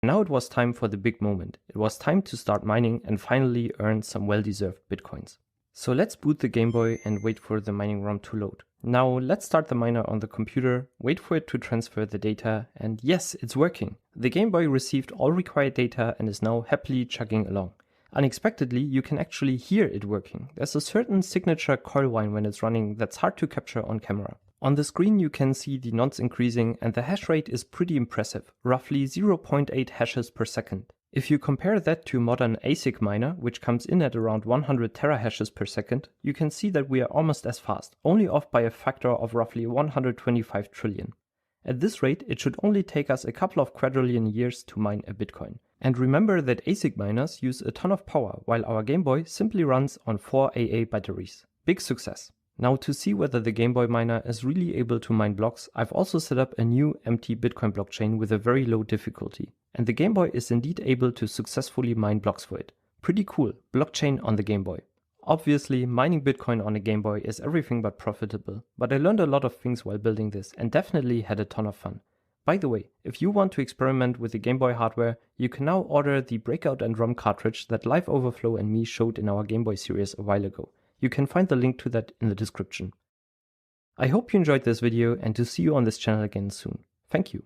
now it was time for the big moment. It was time to start mining and finally earn some well-deserved bitcoins. So let's boot the Game Boy and wait for the mining ROM to load. Now let's start the miner on the computer, wait for it to transfer the data, and yes, it's working. The Game Boy received all required data and is now happily chugging along. Unexpectedly, you can actually hear it working. There's a certain signature coil whine when it's running that's hard to capture on camera. On the screen you can see the nonce increasing and the hash rate is pretty impressive, roughly 0.8 hashes per second. If you compare that to modern ASIC miner, which comes in at around 100 terahashes per second, you can see that we are almost as fast, only off by a factor of roughly 125 trillion. At this rate, it should only take us a couple of quadrillion years to mine a Bitcoin. And remember that ASIC miners use a ton of power, while our Game Boy simply runs on 4 AA batteries. Big success. Now to see whether the Game Boy miner is really able to mine blocks, I've also set up a new empty Bitcoin blockchain with a very low difficulty. And the Game Boy is indeed able to successfully mine blocks for it. Pretty cool, blockchain on the Game Boy. Obviously, mining Bitcoin on a Game Boy is everything but profitable, but I learned a lot of things while building this and definitely had a ton of fun. By the way, if you want to experiment with the Game Boy hardware, you can now order the Breakout and ROM cartridge that Live Overflow and me showed in our Game Boy series a while ago. You can find the link to that in the description. I hope you enjoyed this video and to see you on this channel again soon. Thank you.